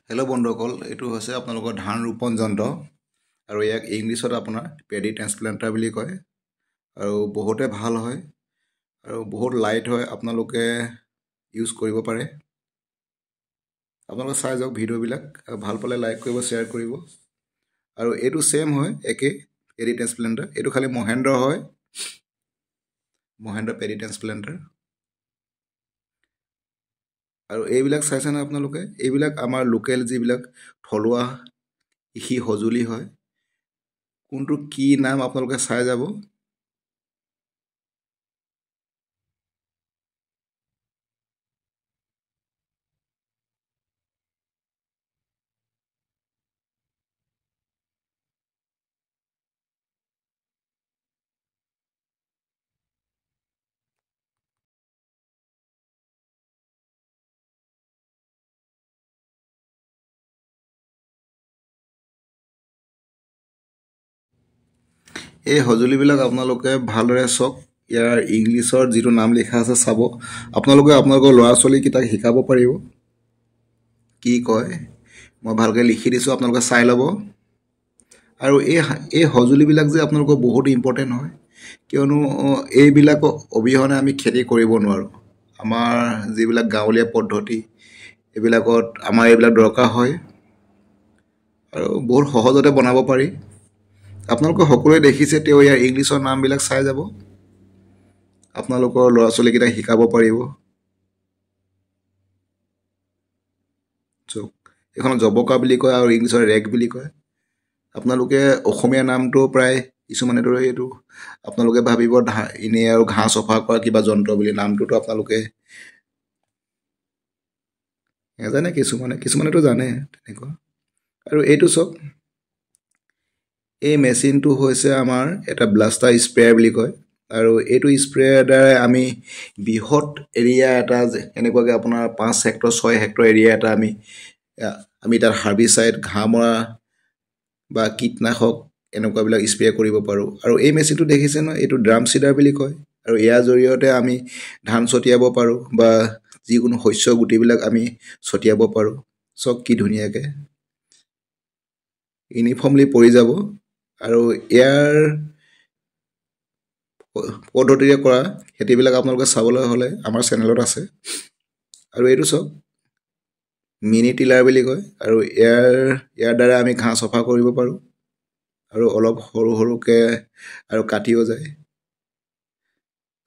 Hello' বন্ধুসকল, এইটো হৈছে আপোনালোকৰ ধান ৰোপণ যন্ত্ৰ আৰু ইয়াক ইংলিছত আপোনাৰ পেডি ট্ৰেন্সপ্লেণ্টাৰ বুলি কয় আৰু বহুতে ভাল হয় আৰু বহুত লাইট হয়। আপোনালোকে ইউজ কৰিব পাৰে। আপোনালোকে চাই যাওক ভিডিঅ'বিলাক আৰু ভাল পালে লাইক কৰিব, শ্বেয়াৰ কৰিব। আৰু এইটো ছেম হয়, একেই পেডি ট্ৰেন্সপ্লেণ্টাৰ। এইটো খালি মহেন্দ্ৰ হয়, মহেন্দ্ৰ পেডি ট্ৰেন্সপ্লেণ্টাৰ। আৰু এইবিলাক চাইছেনে আপোনালোকে? এইবিলাক আমাৰ লোকেল যিবিলাক থলুৱা কৃষি সঁজুলি হয়। কোনটো কি নাম আপোনালোকে চাই যাব। এই সঁজুলিবিলাক আপোনালোকে ভালদৰে চাওক। ইয়াৰ ইংলিছৰ যিটো নাম লিখা আছে চাব। আপোনালোকে আপোনালোকৰ ল'ৰা ছোৱালীকেইটাক শিকাব পাৰিব। কি কয় মই ভালকৈ লিখি দিছোঁ, আপোনালোকে চাই ল'ব। আৰু এই সঁজুলিবিলাক যে আপোনালোকৰ বহুত ইম্পৰ্টেণ্ট হয়, কিয়নো এইবিলাক অবিহনে আমি খেতি কৰিব নোৱাৰোঁ। আমাৰ যিবিলাক গাঁৱলীয়া পদ্ধতি, এইবিলাকত আমাৰ এইবিলাক দৰকাৰ হয় আৰু বহুত সহজতে বনাব পাৰি। আপোনালোকে সকলোৱে দেখিছে, তেওঁ ইয়াৰ ইংলিছৰ নামবিলাক চাই যাব। আপোনালোকৰ ল'ৰা ছোৱালীকেইটাক শিকাব পাৰিব। চক এইখনক জবকা বুলি কয় আৰু ইংলিছৰ ৰেক বুলি কয়। আপোনালোকে অসমীয়া নামটো প্ৰায় কিছুমানেতো এইটো আপোনালোকে ভাবিব এনেই আৰু ঘাঁহ চফা কৰা কিবা যন্ত্ৰ বুলি। নামটোতো আপোনালোকে নাজানে, কিছুমানেতো জানে তেনেকুৱা। আৰু এইটো চাওক, এই মেচিনটো হৈছে আমাৰ এটা ব্লাষ্টাৰ স্প্ৰেয়াৰ বুলি কয়। আৰু এইটো স্প্ৰেয়াৰ দ্বাৰাই আমি বৃহৎ এৰিয়া এটা, এনেকুৱাকৈ আপোনাৰ 5 হেক্টৰ 6 হেক্টৰ এৰিয়া এটা আমি তাত হাৰ্বিচাইড, ঘাঁহ মৰা বা কীটনাশক এনেকুৱাবিলাক স্প্ৰে কৰিব পাৰোঁ। আৰু এই মেচিনটো দেখিছে ন, এইটো ড্ৰাম চিডাৰ বুলি কয়। আৰু ইয়াৰ জৰিয়তে আমি ধান ছটিয়াব পাৰোঁ বা যিকোনো শস্য গুটিবিলাক আমি ছটিয়াব পাৰোঁ। চাওক কি ধুনীয়াকৈ ইউনিফৰ্মলি পৰি যাব। আৰু ইয়াৰ পদ্ধতিৰে কৰা খেতিবিলাক আপোনালোকে চাবলৈ হ'লে আমাৰ চেনেলত আছে। আৰু এইটো চাওক, মিনি টিলাৰ বুলি কয়। আৰু ইয়াৰ দ্বাৰা আমি ঘাঁহ চফা কৰিব পাৰোঁ আৰু অলপ সৰু সৰুকৈ আৰু কাটিও যায়।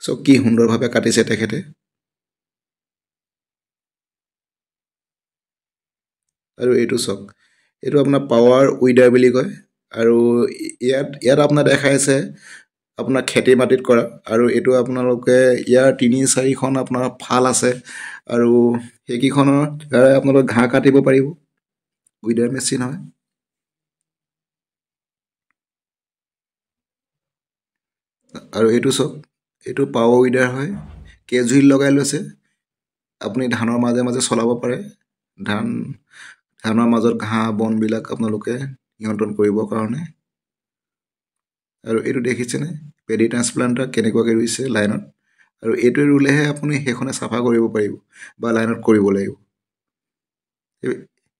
চাওক কি সুন্দৰভাৱে কাটিছে তেখেতে। আৰু এইটো চাওক, এইটো আপোনাৰ পাৱাৰ উইডাৰ বুলি কয়। আৰু ইয়াত আপোনাৰ দেখাইছে আপোনাৰ খেতি মাটিত কৰা। আৰু এইটো আপোনালোকে ইয়াৰ 3-4খন আপোনাৰ ফাল আছে আৰু সেইকেইখনৰ দ্বাৰাই আপোনালোকে ঘাঁহ কাটিব পাৰিব। উইডাৰ মেচিন হয়। আৰু এইটো চাওক, এইটো পাৱাৰ উইডাৰ হয়। কেজুইল লগাই লৈছে। আপুনি ধানৰ মাজে মাজে চলাব পাৰে। ধানৰ মাজত ঘাঁহ বনবিলাক আপোনালোকে নিয়ন্ত্ৰণ কৰিবৰ কাৰণে। আৰু এইটো দেখিছেনে, পেডি ট্ৰান্সপ্লাণ্টাৰ কেনেকুৱাকৈ ৰুইছে লাইনত। আৰু এইটোৱে ৰুলেহে আপুনি সেইখনে চাফা কৰিব পাৰিব বা লাইনত কৰিব লাগিব।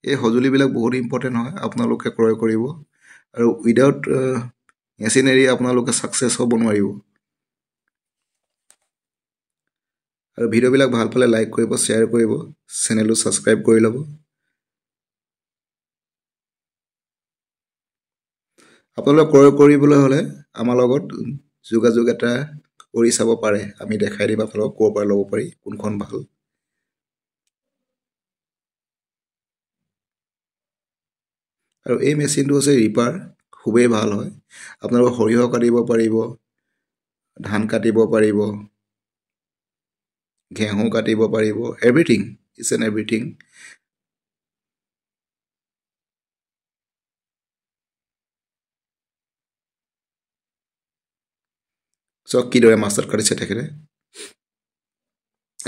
এই সঁজুলিবিলাক বহুত ইম্পৰ্টেণ্ট হয়, আপোনালোকে ক্ৰয় কৰিব। আৰু উইদাউট মেচিনেৰী আপোনালোকে ছাকচেছ হ'ব নোৱাৰিব। আৰু ভিডিঅ'বিলাক ভাল পালে লাইক কৰিব, শ্বেয়াৰ কৰিব, চেনেলটো ছাবস্ক্ৰাইব কৰি ল'ব। আপোনালোকে ক্ৰয় কৰিবলৈ হ'লে আমাৰ লগত যোগাযোগ এটা কৰি চাব পাৰে। আমি দেখাই দিম আপোনালোকক ক'ৰ পৰা ল'ব পাৰি, কোনখন ভাল। আৰু এই মেচিনটো হৈছে ৰিপাৰ, খুবেই ভাল হয়। আপোনালোকে সৰিয়হ কাটিব পাৰিব, ধান কাটিব পাৰিব, ঘেঁহু কাটিব পাৰিব, এভৰিথিং, ইটছ এন এভৰিথিং। চাওক কিদৰে মাষ্টাৰ কাটিছে তেখেতে।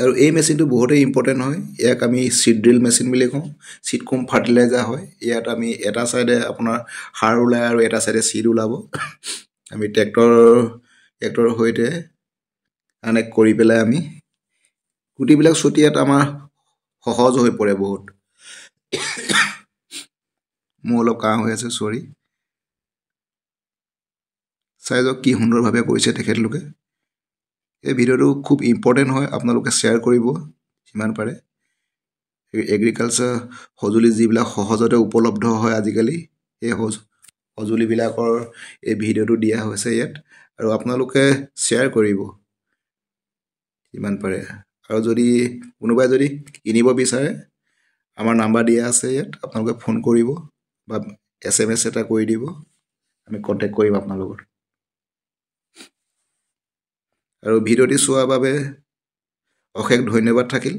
আৰু এই মেচিনটো বহুতেই ইম্পৰ্টেণ্ট হয়। ইয়াক আমি চিড ড্ৰিল মেচিন বুলি কওঁ। চিড কম ফাৰ্টিলাইজাৰ হয়। ইয়াত আমি এটা ছাইডে আপোনাৰ সাৰ ওলায় আৰু এটা ছাইডে চিড ওলাব। আমি ট্ৰেক্টৰৰ সৈতে কানেক্ট কৰি পেলাই আমি গুটিবিলাক ছটিয়াত আমাৰ সহজ হৈ পৰে বহুত। মোৰ অলপ কাহ হৈ আছে, চৰি। চাই যাওক কি সুন্দৰভাৱে কৰিছে তেখেতলোকে। এই ভিডিঅ'টো খুব ইম্পৰ্টেণ্ট হয়, আপোনালোকে শ্বেয়াৰ কৰিব যিমান পাৰে। এগ্ৰিকালচাৰ সঁজুলি যিবিলাক সহজতে উপলব্ধ হয় আজিকালি, সেই সঁজুলিবিলাকৰ এই ভিডিঅ'টো দিয়া হৈছে ইয়াত, আৰু আপোনালোকে শ্বেয়াৰ কৰিব যিমান পাৰে। আৰু যদি কোনোবাই যদি কিনিব বিচাৰে, আমাৰ নাম্বাৰ দিয়া আছে ইয়াত, আপোনালোকে ফোন কৰিব বা SMS এটা কৰি দিব, আমি কণ্টেক্ট কৰিম আপোনালোকৰ। আৰু ভিডিঅ'টি চোৱাৰ বাবে অশেষ ধন্যবাদ থাকিল।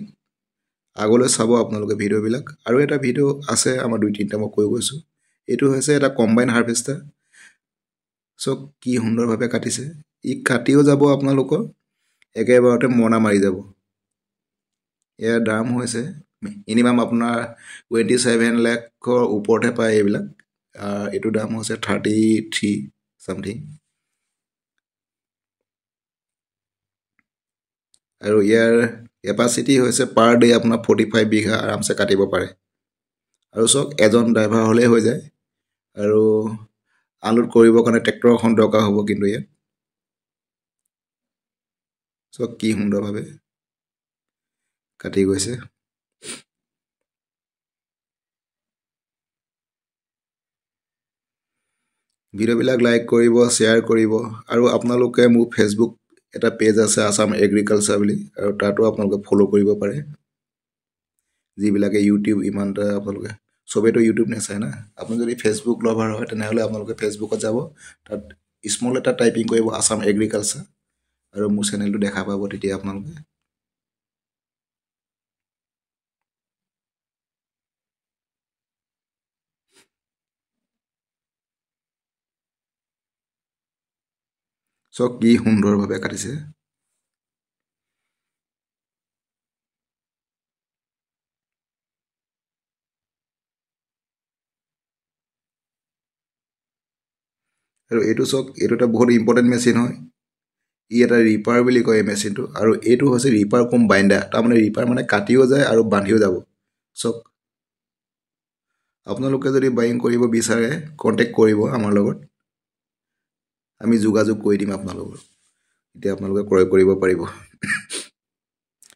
আগলৈ চাব আপোনালোকে ভিডিঅ'বিলাক। আৰু এটা ভিডিঅ' আছে আমাৰ 2-3টা মই কৈ গৈছোঁ। এইটো হৈছে এটা কম্বাইন হাৰ্ভেষ্টাৰ। চব কি সুন্দৰভাৱে কাটিছে। ই কাটিও যাব আপোনালোকৰ, একেবাৰতে মৰণা মাৰি যাব। ইয়াৰ দাম হৈছে মিনিমাম আপোনাৰ 27 লাখৰ ওপৰতহে পায় এইবিলাক। এইটো দাম হৈছে 33 চামথিং। আৰু ইয়াৰ কেপাচিটি হৈছে পাৰ ডে আপোনাৰ 45 বিঘা আৰামছে কাটিব পাৰে। আৰু চাওক, এজন ড্ৰাইভাৰ হ'লেই হৈ যায়। আৰু আনলোড কৰিবৰ কাৰণে ট্ৰেক্টৰ এখন দৰকাৰ হ'ব, কিন্তু ইয়াত চাওক কি সুন্দৰভাৱে কাটি গৈছে। ভিডিঅ'বিলাক লাইক কৰিব, শ্বেয়াৰ কৰিব। আৰু আপোনালোকে মোৰ ফেচবুক এটা পেজ আছে আছাম এগ্ৰিকালচাৰ বুলি, আৰু তাতো আপোনালোকে ফ'ল' কৰিব পাৰে। যিবিলাকে ইউটিউব ইমানটা আপোনালোকে চবেইতো ইউটিউব নাচায় না। আপুনি যদি ফেচবুক লাভাৰ হয়, তেনেহ'লে আপোনালোকে ফেচবুকত যাব, তাত স্মল এটা টাইপিং কৰিব আছাম এগ্ৰিকালচাৰ, আৰু মোৰ চেনেলটো দেখা পাব তেতিয়া আপোনালোকে। চাওক কি সুন্দৰভাৱে কাটিছে। আৰু এইটো চাওক, এইটো এটা বহুত ইম্পৰ্টেণ্ট মেচিন হয়। ই এটা ৰিপাৰ বুলি কয় এই মেচিনটো। আৰু এইটো হৈছে ৰিপাৰ কম বাইণ্ডাৰ। তাৰমানে ৰিপাৰ মানে কাটিও যায় আৰু বান্ধিও যাব। চাওক, আপোনালোকে যদি বাইং কৰিব বিচাৰে, কণ্টেক্ট কৰিব আমাৰ লগত, আমি যোগাযোগ কৰি দিম আপোনালোকৰ, এতিয়া আপোনালোকে ক্ৰয় কৰিব পাৰিব।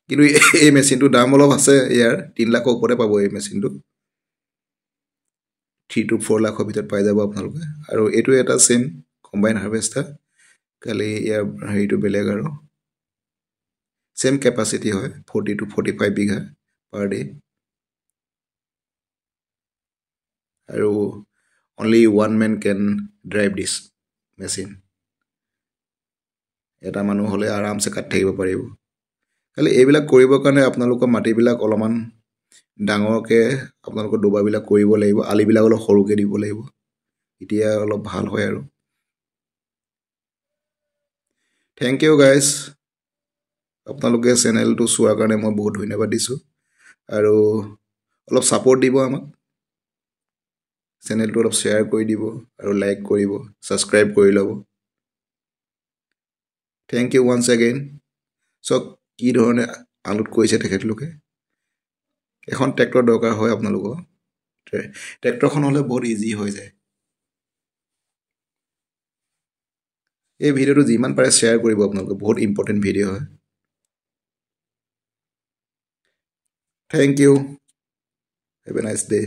কিন্তু এই মেচিনটোৰ দাম অলপ আছে, ইয়াৰ 3 লাখৰ ওপৰতে পাব এই মেচিনটো। 3 to 4 লাখৰ ভিতৰত পাই যাব আপোনালোকে। আৰু এইটো এটা চেম কম্বাইন হাৰ্ভেষ্টাৰ, খালি ইয়াৰ হেৰিটো বেলেগ, আৰু চেম কেপাচিটি হয় 40 to 45 বিঘা পাৰ ডে। আৰু অনলি 1 man কেন ড্ৰাইভ দিছ মেচিন। এটা মানুহ হ'লে আৰামছে কাটি থাকিব পাৰিব। খালি এইবিলাক কৰিবৰ কাৰণে আপোনালোকৰ মাটিবিলাক অলপমান ডাঙৰকৈ আপোনালোকৰ ডবাবিলাক কৰিব লাগিব, আলিবিলাক অলপ সৰুকৈ দিব লাগিব, এতিয়া অলপ ভাল হয়। আৰু থেংক ইউ গাইজ, আপোনালোকে চেনেলটো চোৱাৰ কাৰণে মই বহুত ধন্যবাদ দিছোঁ। আৰু অলপ ছাপোৰ্ট দিব আমাক, চেনেলটো অলপ শ্বেয়াৰ কৰি দিব, আৰু লাইক কৰিব, ছাবস্ক্ৰাইব কৰি ল'ব। Thank you once again. চাওক কি ধৰণে আনলোড কৰিছে তেখেতলোকে। এখন ট্ৰেক্টৰ দৰকাৰ হয় আপোনালোকৰ, ট্ৰেক্টৰখন হ'লে বহুত ইজি হৈ যায়। এই ভিডিঅ'টো যিমান পাৰে শ্বেয়াৰ কৰিব আপোনালোকে, বহুত ইম্পৰ্টেণ্ট ভিডিঅ' হয়। Thank you, have a nice day.